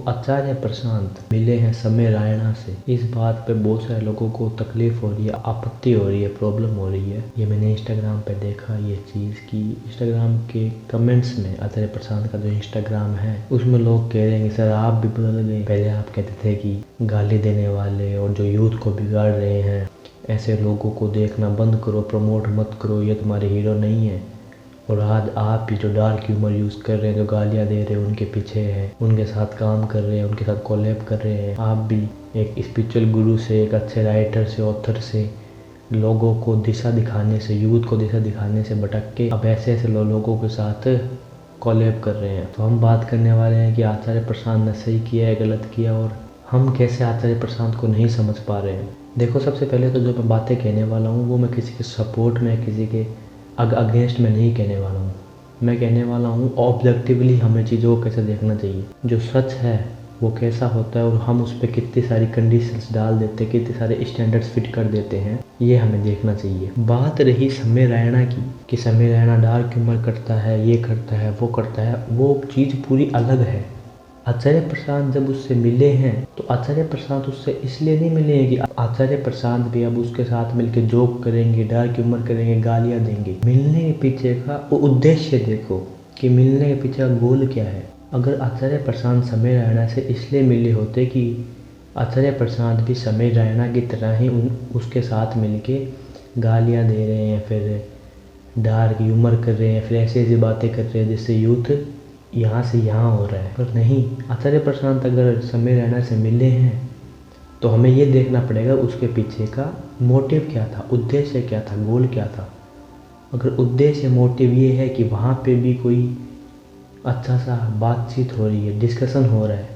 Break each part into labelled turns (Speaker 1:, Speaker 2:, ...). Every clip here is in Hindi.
Speaker 1: आचार्य प्रशांत मिले हैं समय रायणा से। इस बात पे बहुत सारे लोगों को तकलीफ हो रही है, आपत्ति हो रही है, प्रॉब्लम हो रही है। ये मैंने इंस्टाग्राम पे देखा ये चीज़ कि इंस्टाग्राम के कमेंट्स में आचार्य प्रशांत का जो इंस्टाग्राम है उसमें लोग कह रहे हैं कि सर आप भी बदल गए। पहले आप कहते थे कि गाली देने वाले और जो यूथ को बिगाड़ रहे हैं ऐसे लोगों को देखना बंद करो, प्रमोट मत करो, ये तुम्हारे हीरो नहीं है। और आज आप भी जो डार्क ह्यूमर यूज़ कर रहे हैं, जो गालियाँ दे रहे हैं, उनके पीछे हैं, उनके साथ काम कर रहे हैं, उनके साथ कोलैब कर रहे हैं। आप भी एक स्पिरिचुअल गुरु से, एक अच्छे राइटर से, ऑथर से, लोगों को दिशा दिखाने से, यूथ को दिशा दिखाने से भटक के अब ऐसे ऐसे लोगों के साथ कोलैब कर रहे हैं। तो हम बात करने वाले हैं कि आचार्य प्रशांत ने सही किया है, गलत किया, और हम कैसे आचार्य प्रशांत को नहीं समझ पा रहे हैं। देखो, सबसे पहले तो जो मैं बातें कहने वाला हूँ वो मैं किसी के सपोर्ट में, किसी के अगेंस्ट में नहीं कहने वाला हूँ। मैं कहने वाला हूँ ऑब्जेक्टिवली हमें चीज़ों को कैसे देखना चाहिए, जो सच है वो कैसा होता है और हम उस पर कितनी सारी कंडीशंस डाल देते हैं, कितने सारे स्टैंडर्ड्स फिट कर देते हैं, ये हमें देखना चाहिए। बात रही समय रायणा की कि समय रायणा डार्क ह्यूमर करता है, ये करता है, वो करता है, वो चीज़ पूरी अलग है। आचार्य प्रशांत जब उससे मिले हैं तो आचार्य प्रशांत उससे इसलिए नहीं मिले हैं कि आचार्य प्रशांत भी अब उसके साथ मिलकर जोक करेंगे, डार्क ह्यूमर करेंगे, गालियाँ देंगे। मिलने के पीछे का वो उद्देश्य देखो कि मिलने के पीछे का गोल क्या है। अगर आचार्य प्रशांत समय रायणा से इसलिए मिले होते कि आचार्य प्रशांत भी समय रायणा की तरह ही उसके साथ मिलके गालियाँ दे रहे हैं, फिर डार्क ह्यूमर कर रहे हैं, फिर ऐसी ऐसी बातें कर रहे हैं जिससे यूथ यहाँ से यहाँ हो रहा है, पर नहीं। आचार्य प्रशांत अगर समय रायणा से मिले हैं तो हमें ये देखना पड़ेगा उसके पीछे का मोटिव क्या था, उद्देश्य क्या था, गोल क्या था। अगर उद्देश्य मोटिव ये है कि वहाँ पे भी कोई अच्छा सा बातचीत हो रही है, डिस्कशन हो रहा है,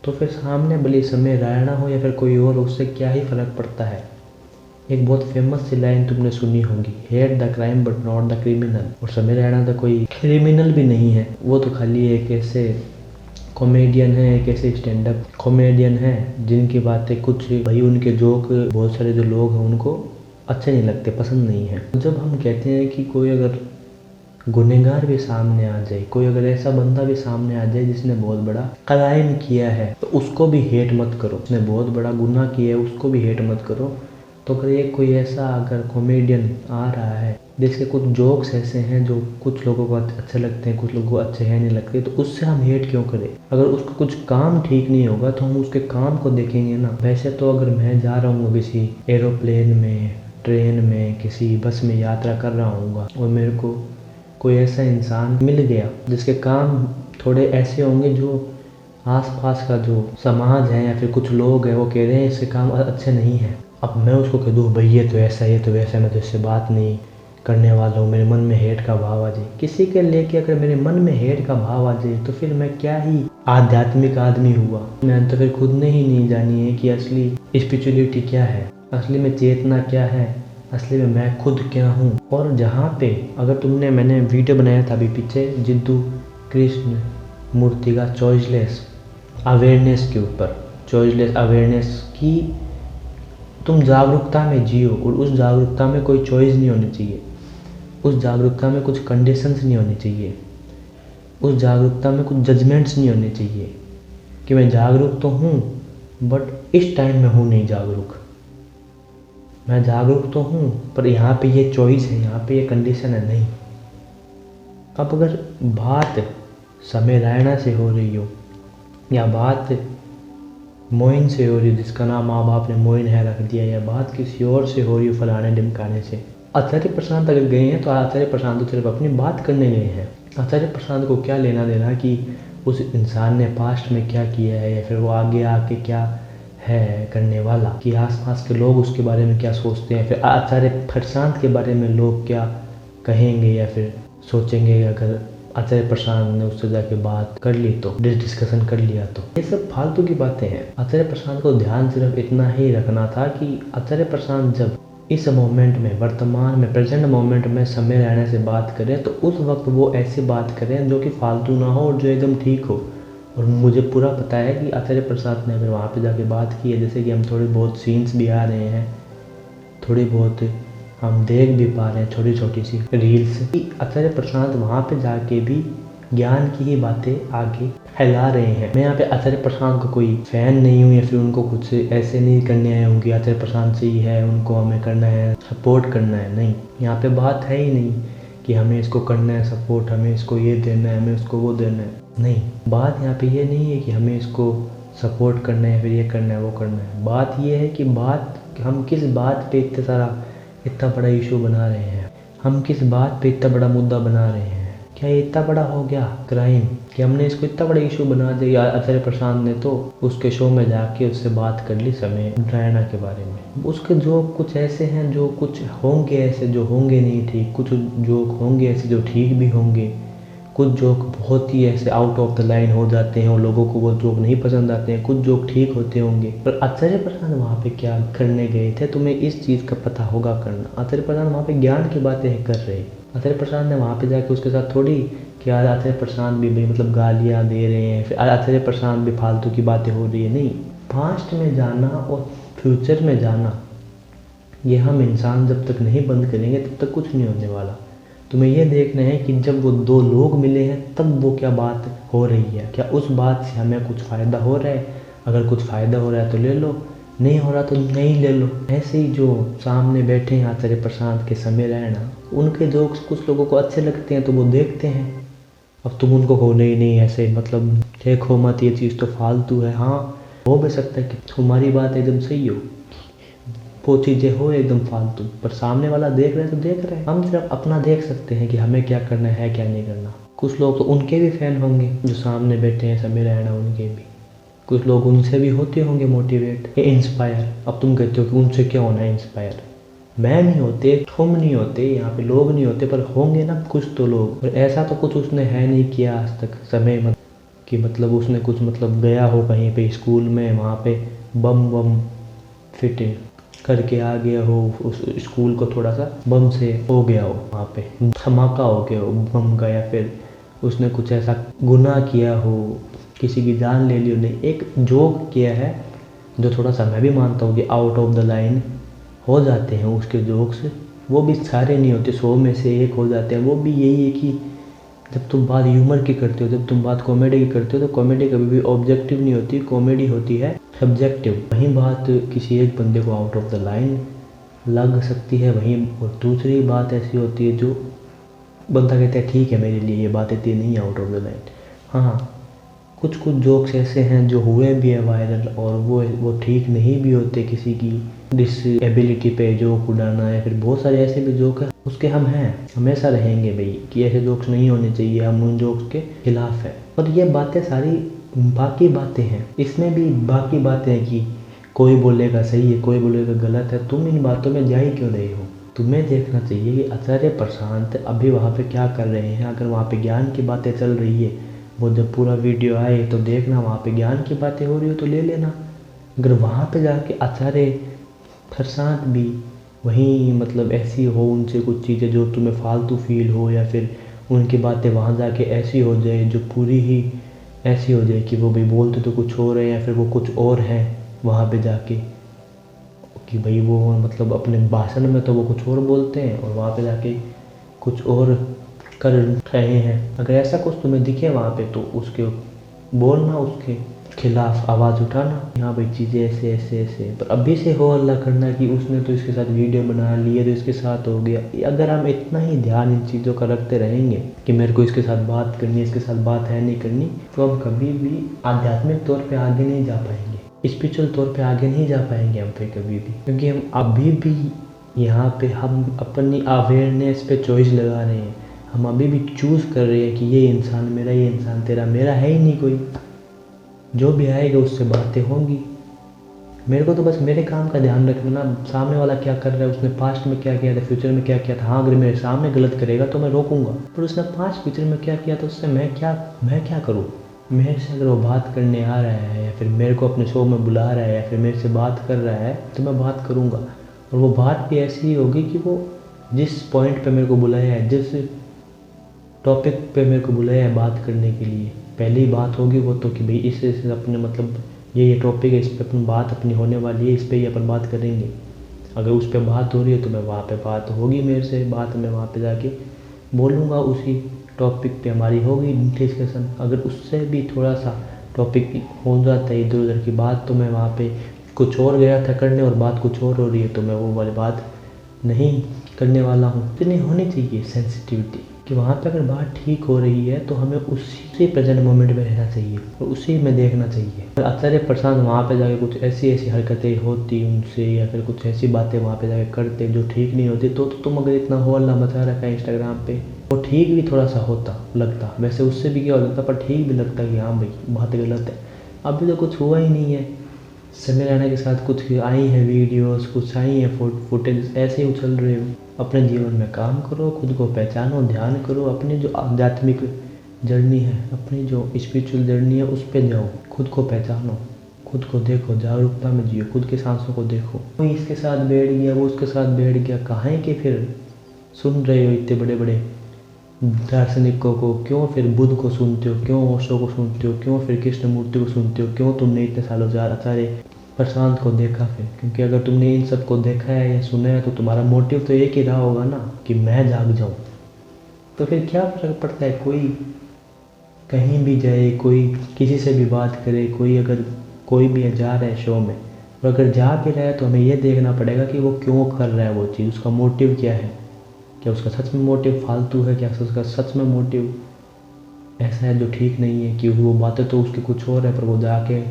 Speaker 1: तो फिर सामने भले समय रायणा हो या फिर कोई और, उससे क्या ही फ़र्क पड़ता है। एक बहुत फेमस सी लाइन तुमने सुनी होगी, hate the crime but not the criminal. और समय रायणा तो कोई क्रिमिनल भी नहीं है, वो तो खाली एक ऐसे कॉमेडियन है, एक ऐसे स्टैंड अप कॉमेडियन है जिनकी बातें कुछ भाई, उनके जोक बहुत सारे जो लोग हैं उनको अच्छे नहीं लगते, पसंद नहीं है। जब हम कहते हैं कि कोई अगर गुनहगार भी सामने आ जाए, कोई अगर ऐसा बंदा भी सामने आ जाए जिसने बहुत बड़ा क्राइम किया है, तो उसको भी हेट मत करो। उसने बहुत बड़ा गुनाह किया है, उसको भी हेट मत करो। तो अगर एक कोई ऐसा अगर कॉमेडियन आ रहा है जिसके कुछ जोक्स ऐसे हैं जो कुछ लोगों को अच्छे लगते हैं, कुछ लोगों को अच्छे हैं नहीं लगते, तो उससे हम हेट क्यों करें। अगर उसका कुछ काम ठीक नहीं होगा तो हम उसके काम को देखेंगे ना। वैसे तो अगर मैं जा रहा हूँ किसी एरोप्लेन में, ट्रेन में, किसी बस में यात्रा कर रहा हूँ और मेरे को कोई ऐसा इंसान मिल गया जिसके काम थोड़े ऐसे होंगे जो आसपास का जो समाज है या फिर कुछ लोग हैं वो कह रहे हैं इसके काम अच्छे नहीं हैं, अब मैं उसको कह दूँ भाई ये तो ऐसा, ये तो वैसा, मैं तो इससे बात नहीं करने वाला हूँ, मेरे मन में हेट का भाव आ जाए किसी के लेके, अगर मेरे मन में हेट का भाव आ जाए तो फिर मैं क्या ही आध्यात्मिक आदमी हुआ। मैंने तो फिर खुद ने ही नहीं जानी है कि असली स्पिरिचुअलिटी क्या है, असली में चेतना क्या है, असली में मैं खुद क्या हूँ। और जहाँ पे अगर मैंने वीडियो बनाया था अभी पीछे जिद्दू कृष्ण मूर्ति का चॉइसलेस अवेयरनेस के ऊपर, चॉइसलेस अवेयरनेस की तुम जागरूकता में जियो, और उस जागरूकता में कोई चॉइस नहीं होनी चाहिए, उस जागरूकता में कुछ कंडीशंस नहीं होनी चाहिए, उस जागरूकता में कुछ जजमेंट्स नहीं होने चाहिए कि मैं जागरूक तो हूँ बट इस टाइम में हूँ नहीं जागरूक, मैं जागरूक तो हूँ पर यहाँ पे ये चॉइस है, यहाँ पे ये कंडीशन है, नहीं। अब अगर बात समय रायणा से हो रही हो या बात मोइन से हो रही है जिसका नाम माँ बाप ने मोइन है रख दिया, या बात किसी और से हो रही हो फलाने ढिमकाने से, आचार्य प्रशांत अगर गए हैं तो आचार्य प्रशांत तो सिर्फ अपनी बात करने गए हैं। आचार्य प्रशांत को क्या लेना देना कि उस इंसान ने पास्ट में क्या किया है या फिर वो आगे आके क्या है करने वाला, कि आसपास के लोग उसके बारे में क्या सोचते हैं, फिर आचार्य प्रशांत के बारे में लोग क्या कहेंगे या फिर सोचेंगे अगर आचार्य प्रशांत ने उससे जाके बात कर ली तो, डिस्कशन कर लिया तो। ये सब फालतू की बातें हैं। आचार्य प्रशांत को ध्यान सिर्फ इतना ही रखना था कि आचार्य प्रशांत जब इस मोमेंट में, वर्तमान में, प्रेजेंट मोमेंट में समय रायणा से बात करें तो उस वक्त वो ऐसी बात करें जो कि फालतू ना हो और जो एकदम ठीक हो। और मुझे पूरा पता है कि आचार्य प्रसाद ने अगर वहाँ पे जाके बात की है, जैसे कि हम थोड़ी बहुत सीन्स भी आ रहे हैं, थोड़ी बहुत हम देख भी पा रहे हैं छोटी छोटी सी रील्स, कि आचार्य प्रशांत वहाँ पे जाके भी ज्ञान की ही बातें आगे फैला रहे हैं। मैं यहाँ पे आचार्य प्रशांत का कोई फैन नहीं हूँ या फिर उनको कुछ ऐसे नहीं करने आए हूँ कि आचार्य प्रशांत से ही है, उनको हमें करना है, सपोर्ट करना है। नहीं, यहाँ पे बात है ही नहीं कि हमें इसको करना है सपोर्ट, हमें इसको ये देना है, हमें उसको वो देना है। नहीं, बात यहाँ पे ये नहीं है कि हमें इसको सपोर्ट करना है, फिर ये करना है, वो करना है। बात ये है कि हम किस बात पे इतना बड़ा इशू बना रहे हैं, हम किस बात पे इतना बड़ा मुद्दा बना रहे हैं। क्या ये इतना बड़ा हो गया क्राइम कि हमने इसको इतना बड़ा इशू बना दिया? आचार्य प्रशांत ने तो उसके शो में जाके उससे बात कर ली समय रैना के बारे में। उसके जोक कुछ ऐसे हैं, जो कुछ होंगे ऐसे जो होंगे नहीं ठीक, कुछ जोक होंगे ऐसे जो ठीक भी होंगे, कुछ जोक बहुत ही ऐसे आउट ऑफ द लाइन हो जाते हैं और लोगों को वो जोक नहीं पसंद आते हैं। कुछ जोक ठीक होते होंगे। पर आचार्य प्रसाद वहाँ पे क्या करने गए थे, तुम्हें इस चीज़ का पता होगा करना। आचार्य प्रसाद वहाँ पे ज्ञान की बातें कर रहे। आचार्य प्रसाद ने वहाँ पे जाके उसके साथ थोड़ी कि आचार्य प्रसाद भी भाई मतलब गालियाँ दे रहे हैं, फिर आचार्य प्रसाद भी फालतू की बातें हो रही है। नहीं, पास्ट में जाना और फ्यूचर में जाना, ये हम इंसान जब तक नहीं बंद करेंगे तब तक कुछ नहीं होने वाला। तुम्हें ये देखना है कि जब वो दो लोग मिले हैं तब वो क्या बात हो रही है, क्या उस बात से हमें कुछ फ़ायदा हो रहा है। अगर कुछ फ़ायदा हो रहा है तो ले लो, नहीं हो रहा तो नहीं ले लो। ऐसे ही जो सामने बैठे हैं आचार्य प्रशांत के समय रैना, उनके जोक्स कुछ लोगों को अच्छे लगते हैं तो वो देखते हैं। अब तुम उनको कहो नहीं ऐसे मतलब देखो मत, ये चीज़ तो फालतू है। हाँ, हो भी सकता है कि तुम्हारी बात एकदम सही हो, वो चीज़ें हो एकदम फालतू, पर सामने वाला देख रहे हैं तो देख रहे हैं। हम सिर्फ अपना देख सकते हैं कि हमें क्या करना है क्या नहीं करना। कुछ लोग तो उनके भी फ़ैन होंगे जो सामने बैठे हैं समय रैना, उनके भी कुछ लोग उनसे भी होते होंगे मोटिवेट, इंस्पायर। अब तुम कहते हो कि उनसे क्या होना है इंस्पायर, मैं नहीं होते, तुम नहीं होते, यहाँ पे लोग नहीं होते, पर होंगे ना कुछ तो लोग। और ऐसा तो कुछ उसने है नहीं किया आज तक समय कि मतलब उसने कुछ मतलब गया हो कहीं पे स्कूल में, वहाँ पे बम फिट करके आ गया हो, उस स्कूल को थोड़ा सा बम से हो गया हो, वहाँ पे धमाका हो गया हो बम का, या फिर उसने कुछ ऐसा गुनाह किया हो, किसी की जान ले ली हो। नहीं, एक जोक किया है जो थोड़ा सा मैं भी मानता हूँ कि आउट ऑफ द लाइन हो जाते हैं उसके जोक्स। वो भी सारे नहीं होते, 100 में से एक हो जाते हैं। वो भी यही है कि जब तुम बात ह्यूमर की करते हो, जब तुम बात कॉमेडी की करते हो, तो कॉमेडी कभी भी ऑब्जेक्टिव नहीं होती, कॉमेडी होती है सब्जेक्टिव। वहीं बात किसी एक बंदे को आउट ऑफ द लाइन लग सकती है, वहीं और दूसरी बात ऐसी होती है जो बंदा कहता है ठीक है मेरे लिए ये बात इतनी नहीं है आउट ऑफ द लाइन। हाँ, कुछ जोक्स ऐसे हैं जो हुए भी है वायरल और वो ठीक नहीं भी होते। किसी की डिसेबिलिटी पे जोक उड़ाना, या फिर बहुत सारे ऐसे भी जोक है उसके हम हैं, हमेशा रहेंगे भाई कि ऐसे जोक्स नहीं होने चाहिए, हम उन जोक्स के खिलाफ है। और ये बातें सारी बाकी बातें हैं, इसमें भी बाकी बातें हैं कि कोई बोलेगा सही है, कोई बोलेगा गलत है। तुम इन बातों में जा ही क्यों रहे हो? तुम्हें देखना चाहिए कि आचार्य प्रशांत अभी वहाँ पे क्या कर रहे हैं। अगर वहाँ पे ज्ञान की बातें चल रही है, वो जब पूरा वीडियो आए तो देखना, वहाँ पे ज्ञान की बातें हो रही हो तो ले लेना। अगर वहाँ पे जाके आचार्य प्रशांत भी वहीं मतलब ऐसी हो उनसे कुछ चीज़ें जो तुम्हें फालतू फील हो, या फिर उनकी बातें वहाँ जाके ऐसी हो जाए जो पूरी ही ऐसी हो जाए कि वो भाई बोलते तो कुछ और है या फिर वो कुछ और है वहाँ पे जाके, कि भाई वो मतलब अपने भाषण में तो वो कुछ और बोलते हैं और वहाँ पे जाके कुछ और कर रहे हैं। अगर ऐसा कुछ तुम्हें दिखे वहाँ पे तो उसके बोलना, उसके खिलाफ आवाज़ उठाना, यहाँ भाई चीज़ें ऐसे ऐसे ऐसे। पर अभी से हो अल्लाह करना कि उसने तो इसके साथ वीडियो बना ली है तो इसके साथ हो गया। अगर हम इतना ही ध्यान इन चीज़ों का रखते रहेंगे कि मेरे को इसके साथ बात करनी है, इसके साथ बात है नहीं करनी, तो हम कभी भी आध्यात्मिक तौर पर आगे नहीं जा पाएंगे, स्पिरिचुअल तौर पे आगे नहीं जा पाएंगे हम पे कभी भी। क्योंकि हम अभी भी यहाँ पे हम अपनी अवेयरनेस पे चॉइस लगा रहे हैं, हम अभी भी चूज़ कर रहे हैं कि ये इंसान मेरा, ये इंसान तेरा, मेरा है ही नहीं कोई। जो भी आएगा उससे बातें होंगी। मेरे को तो बस मेरे काम का ध्यान रखना ना, सामने वाला क्या कर रहा है, उसने पास्ट में क्या किया था, फ्यूचर में क्या किया था। हाँ, अगर मेरे सामने गलत करेगा तो मैं रोकूंगा, पर उसने पास्ट फ्यूचर में क्या किया था उससे मैं क्या करूँ। मेरे से अगर वो बात करने आ रहा है या फिर मेरे को अपने शो में बुला रहा है या फिर मेरे से बात कर रहा है तो मैं बात करूँगा। और वो बात भी ऐसी ही होगी कि वो जिस पॉइंट पे मेरे को बुलाया है, जिस टॉपिक पे मेरे को बुलाया है बात करने के लिए, पहली बात होगी वो तो कि भाई इस अपने मतलब ये टॉपिक है, इस पर अपन बात अपनी होने वाली है, इस पर ही अपन बात करेंगे। अगर उस पर बात हो रही है तो मैं वहाँ पे बात होगी मेरे से बात, मैं वहाँ पे जाके बोलूँगा उसी टॉपिक पे हमारी होगी डिस्कशन। अगर उससे भी थोड़ा सा टॉपिक हो जाता है इधर उधर की बात, तो मैं वहाँ पे कुछ और गया था करने और बात कुछ और हो रही है, तो मैं वो वाली बात नहीं करने वाला हूँ। इतनी होनी चाहिए सेंसिटिविटी कि वहाँ पे अगर बात ठीक हो रही है तो हमें उसी प्रेजेंट मोमेंट में रहना चाहिए और उसी में देखना चाहिए। अगर आचार्य प्रशांत वहाँ पे जाके कुछ ऐसी हरकतें होती उनसे या फिर कुछ ऐसी बातें वहाँ पे जाके करते जो ठीक नहीं होती, तो तुम अगर इतना हो हल्ला मचा रखा है इंस्टाग्राम पे, वो ठीक भी थोड़ा सा होता लगता। वैसे उससे भी क्या हो जाता, पर ठीक भी लगता कि हाँ भाई बात गलत है। अभी तो कुछ हुआ ही नहीं है। समय रैना के साथ कुछ आई हैं वीडियोस, कुछ आई हैं फुटेज, ऐसे ही उछल रहे हो। अपने जीवन में काम करो, खुद को पहचानो, ध्यान करो, अपनी जो आध्यात्मिक जर्नी है, अपनी जो स्पिरिचुअल जर्नी है उस पर जाओ, खुद को पहचानो, खुद को देखो, जागरूकता में जियो, खुद के सांसों को देखो। कोई इसके साथ बैठ गया, वो उसके साथ बैठ गया, कहाँ है कि फिर सुन रहे हो इतने बड़े बड़े दार्शनिकों को? क्यों फिर बुद्ध को सुनते हो, क्यों ओशो को सुनते हो, क्यों फिर कृष्णमूर्ति को सुनते हो, क्यों तुमने इतने सालों से आचार्य प्रशांत को देखा फिर? क्योंकि अगर तुमने इन सब को देखा है या सुना है तो तुम्हारा मोटिव तो एक ही रहा होगा ना कि मैं जाग जाऊं। तो फिर क्या फर्क पड़ता है कोई कहीं भी जाए, कोई किसी से भी बात करे, कोई अगर कोई भी जा रहा है शो में, और अगर जा भी रहा है तो हमें ये देखना पड़ेगा कि वो क्यों कर रहा है वो चीज़, उसका मोटिव क्या है। क्या उसका सच में मोटिव फालतू है, क्या उसका सच में मोटिव ऐसा है जो ठीक नहीं है, कि वो बातें तो उसकी कुछ और है पर वो जाके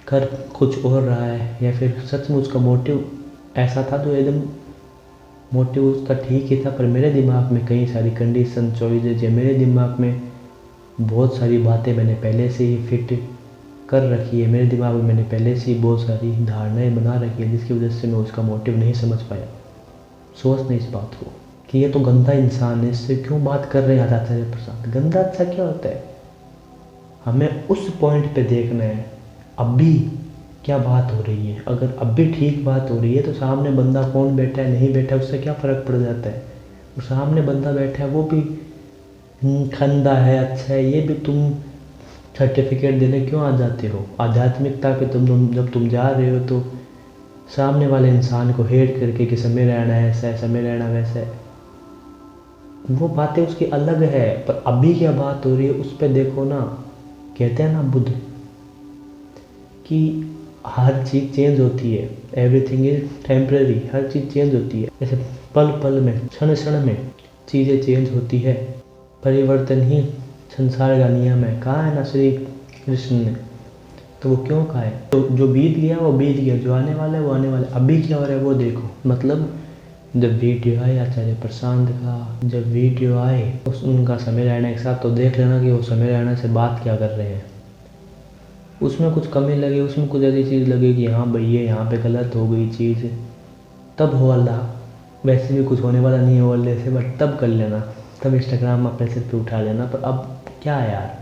Speaker 1: कर कुछ और रहा है, या फिर सच में उसका मोटिव ऐसा था जो एकदम मोटिव उसका ठीक ही था, पर मेरे दिमाग में कई सारी कंडीशन चॉइसेस या मेरे दिमाग में बहुत सारी बातें मैंने पहले से ही फिट कर रखी है, मेरे दिमाग में मैंने पहले से ही बहुत सारी धारणाएं बना रखी है, जिसकी वजह से मैं उसका मोटिव नहीं समझ पाया। सोचना इस बात को कि ये तो गंदा इंसान है, इससे क्यों बात कर रहे हैं आचार्य प्रसाद? गंदा अच्छा क्या होता है? हमें उस पॉइंट पे देखना है अभी क्या बात हो रही है। अगर अब भी ठीक बात हो रही है तो सामने बंदा कौन बैठा है नहीं बैठा है उससे क्या फ़र्क पड़ जाता है। और सामने बंदा बैठा है वो भी खंदा है, अच्छा है, ये भी तुम सर्टिफिकेट देने क्यों आ जाते हो? आध्यात्मिकता पे तुम जब तुम जा रहे हो तो सामने वाले इंसान को हेट करके कि समय रहना ऐसा है, समय रहना वैसा है, वो बातें उसकी अलग है, पर अभी क्या बात हो रही है उस पर देखो ना। कहते हैं ना बुद्ध कि हर चीज़ चेंज होती है, everything is temporary, her cheese change होती है। जैसे पल पल में, क्षण क्षण में चीज़ें चेंज होती है, परिवर्तन ही संसार का नियम है, कहा है ना श्री कृष्ण ने। तो वो क्यों कहा है? तो जो बीत गया वो बीत गया, जो आने वाला है वो आने वाला है, अभी क्या हो रहा है वो देखो। मतलब जब वीडियो आए आचार्य प्रशांत का, जब वीडियो आए उनका समय रहना एक साथ, तो देख लेना कि वो समय रहना से बात क्या कर रहे हैं। उसमें कुछ कमी लगे, उसमें कुछ ऐसी चीज़ लगे कि हाँ भाई ये यहाँ पे गलत हो गई चीज़, तब हो अल्लाह। वैसे भी कुछ होने वाला नहीं है अल्लाह से, बट तब कर लेना, तब इंस्टाग्राम अपने सिर पे उठा लेना। पर अब क्या है यार,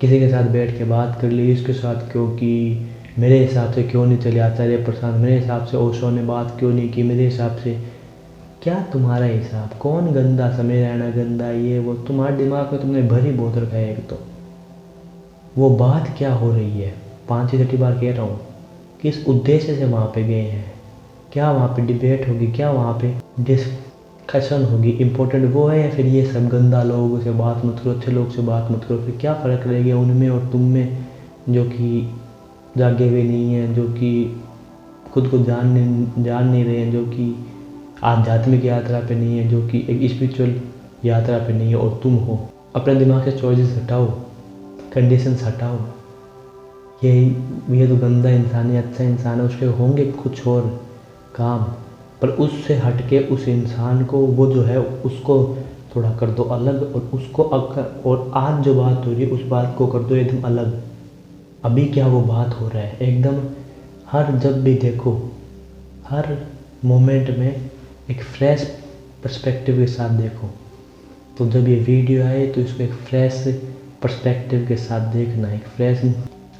Speaker 1: किसी के साथ बैठ के बात कर ली, इसके साथ क्यों की, मेरे हिसाब से क्यों नहीं चले आचार्य प्रशांत, मेरे हिसाब से ओशो ने बात क्यों नहीं की, मेरे हिसाब से क्या तुम्हारा हिसाब, कौन गंदा, समय रहना गंदा, ये वो तुम्हारे दिमाग में तुमने भरी बहुत रखा है। एक तो वो बात क्या हो रही है, 5-6 बार कह रहा हूँ, किस उद्देश्य से वहाँ पे गए हैं, क्या वहाँ पे डिबेट होगी, क्या वहाँ पे डिस्कशन होगी, इम्पोर्टेंट वो है, या फिर ये सब गंदा लोगों से बात मत करो, अच्छे लोग से बात मत करो। फिर क्या फ़र्क रह गया उनमें और तुम में, जो कि जागे हुए नहीं हैं, जो कि खुद को जान नहीं रहे हैं, जो कि आध्यात्मिक यात्रा पे नहीं है, जो कि एक स्पिरिचुअल यात्रा पे नहीं है, और तुम हो। अपने दिमाग से चॉइसेस हटाओ, कंडीशंस हटाओ। ये तो गंदा इंसान है, अच्छा इंसान है, उसके होंगे कुछ और काम, पर उससे हटके उस इंसान को, वो जो है उसको थोड़ा कर दो अलग, और उसको और आज जो बात हो रही है उस बात को कर दो एकदम अलग। अभी क्या वो बात हो रहा है एकदम, जब भी देखो, हर मोमेंट में एक फ्रेश पर्सपेक्टिव के साथ देखो। तो जब ये वीडियो आए तो इसको एक फ्रेश पर्सपेक्टिव के साथ देखना, एक फ्रेश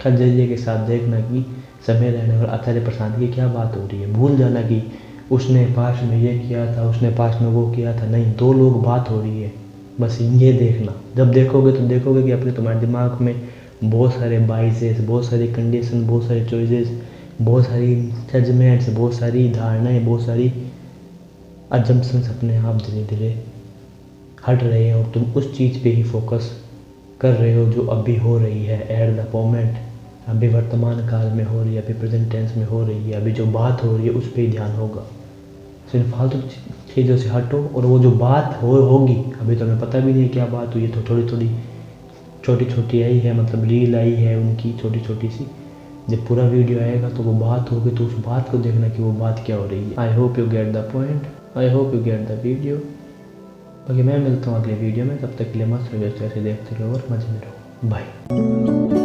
Speaker 1: नजरिए के साथ देखना कि समय रहने और आचार्य प्रशांत की क्या बात हो रही है। भूल जाना कि उसने पास्ट में ये किया था, उसने पास्ट में वो किया था, नहीं, दो लोग बात हो रही है, बस ये देखना। जब देखोगे तो देखोगे कि अपने तुम्हारे दिमाग में बहुत सारे बाइसेस, बहुत सारी कंडीशन, बहुत सारे चॉइसेस, बहुत सारी जजमेंट्स, बहुत सारी धारणाएं, बहुत सारी अजम्पशंस अपने आप धीरे धीरे हट रहे हो, तुम उस चीज़ पे ही फोकस कर रहे हो जो अभी हो रही है एट द मोमेंट, अभी वर्तमान काल में हो रही है, अभी प्रेजेंट टेंस में हो रही है, अभी जो बात हो रही है उस पर ही ध्यान होगा। सिर्फ फालतू चीज़ों से हटो और वो जो बात होगी अभी तो हमें पता भी नहीं क्या बात हुई है, तो छोटी छोटी आई है, मतलब रील आई है उनकी छोटी छोटी सी। जब पूरा वीडियो आएगा तो वो बात होगी, तो उस बात को देखना कि वो बात क्या हो रही है। I hope you get the point, I hope you get the video. Okay, मैं मिलता हूँ अगले वीडियो में, तब तक के लिए मस्त रहो, ऐसे देखते रहो और मजे में रहो। बाय।